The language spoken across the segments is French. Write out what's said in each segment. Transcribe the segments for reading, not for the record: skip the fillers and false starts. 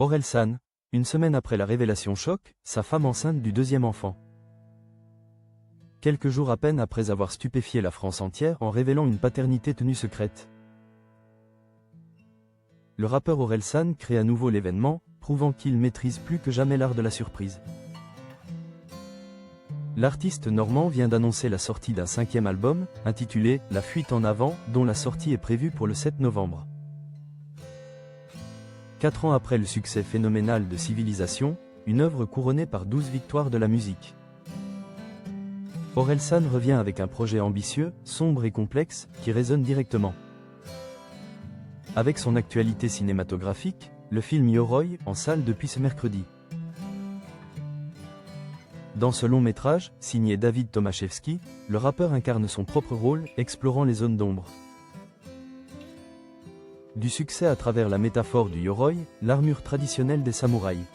Orelsan, une semaine après la révélation choque, sa femme enceinte du deuxième enfant. Quelques jours à peine après avoir stupéfié la France entière en révélant une paternité tenue secrète. Le rappeur Orelsan crée à nouveau l'événement, prouvant qu'il maîtrise plus que jamais l'art de la surprise. L'artiste normand vient d'annoncer la sortie d'un 5e album, intitulé « La fuite en avant », dont la sortie est prévue pour le 7 novembre. 4 ans après le succès phénoménal de Civilisation, une œuvre couronnée par 12 victoires de la musique. Orelsan revient avec un projet ambitieux, sombre et complexe, qui résonne directement. Avec son actualité cinématographique, le film Yoroi, en salle depuis ce mercredi. Dans ce long métrage, signé David Tomaszewski, le rappeur incarne son propre rôle, explorant les zones d'ombre. Du succès à travers la métaphore du Yoroi, l'armure traditionnelle des samouraïs.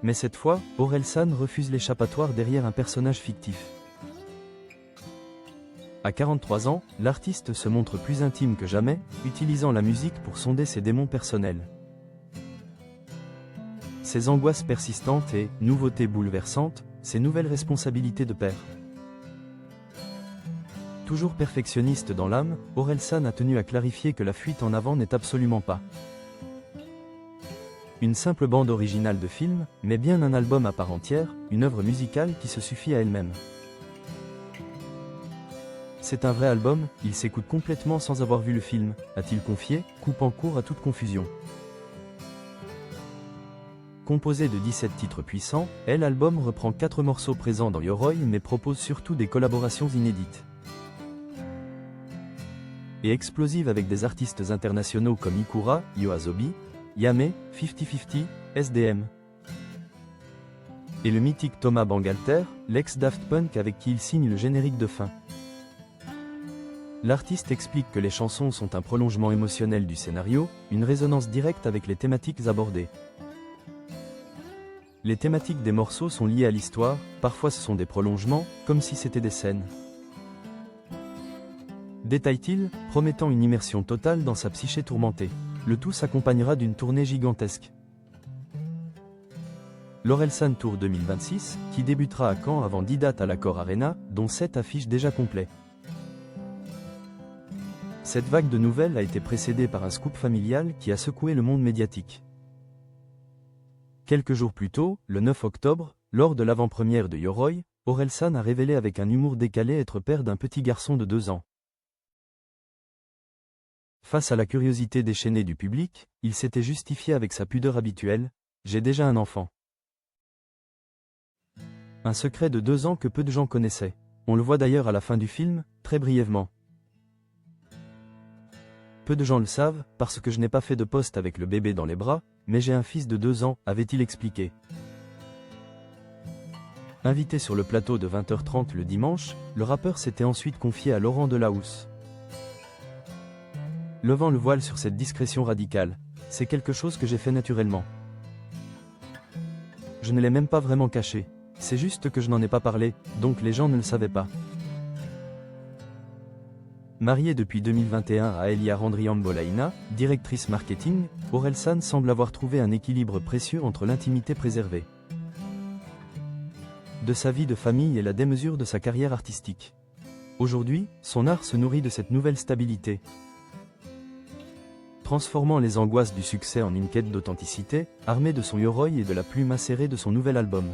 Mais cette fois, Orelsan refuse l'échappatoire derrière un personnage fictif. À 43 ans, l'artiste se montre plus intime que jamais, utilisant la musique pour sonder ses démons personnels. Ses angoisses persistantes et, nouveautés bouleversantes, ses nouvelles responsabilités de père. Toujours perfectionniste dans l'âme, Orelsan a tenu à clarifier que la fuite en avant n'est absolument pas une simple bande originale de film, mais bien un album à part entière, une œuvre musicale qui se suffit à elle-même. C'est un vrai album, il s'écoute complètement sans avoir vu le film, a-t-il confié, coupant court à toute confusion. Composé de 17 titres puissants, l'album reprend 4 morceaux présents dans Yoroi mais propose surtout des collaborations inédites et explosives avec des artistes internationaux comme Ikura, Yoasobi, Yamé, 50-50, SDM. Et le mythique Thomas Bangalter, l'ex-Daft Punk avec qui il signe le générique de fin. L'artiste explique que les chansons sont un prolongement émotionnel du scénario, une résonance directe avec les thématiques abordées. Les thématiques des morceaux sont liées à l'histoire, parfois ce sont des prolongements, comme si c'était des scènes. Détaille-t-il, promettant une immersion totale dans sa psyché tourmentée. Le tout s'accompagnera d'une tournée gigantesque. L'Orelsan Tour 2026, qui débutera à Caen avant 10 dates à l'Accor Arena, dont 7 affiches déjà complets. Cette vague de nouvelles a été précédée par un scoop familial qui a secoué le monde médiatique. Quelques jours plus tôt, le 9 octobre, lors de l'avant-première de Yoroi, Orelsan a révélé avec un humour décalé être père d'un petit garçon de 2 ans. Face à la curiosité déchaînée du public, il s'était justifié avec sa pudeur habituelle, « J'ai déjà un enfant ». Un secret de 2 ans que peu de gens connaissaient. On le voit d'ailleurs à la fin du film, très brièvement. Peu de gens le savent, parce que je n'ai pas fait de post avec le bébé dans les bras, mais j'ai un fils de 2 ans, avait-il expliqué. Invité sur le plateau de 20h30 le dimanche, le rappeur s'était ensuite confié à Laurent Delahousse. Levant le voile sur cette discrétion radicale, c'est quelque chose que j'ai fait naturellement. Je ne l'ai même pas vraiment caché, c'est juste que je n'en ai pas parlé, donc les gens ne le savaient pas. Marié depuis 2021 à Elia Randriambolaina, directrice marketing, Orelsan semble avoir trouvé un équilibre précieux entre l'intimité préservée de sa vie de famille et la démesure de sa carrière artistique. Aujourd'hui, son art se nourrit de cette nouvelle stabilité, transformant les angoisses du succès en une quête d'authenticité, armée de son Yoroi et de la plume acérée de son nouvel album.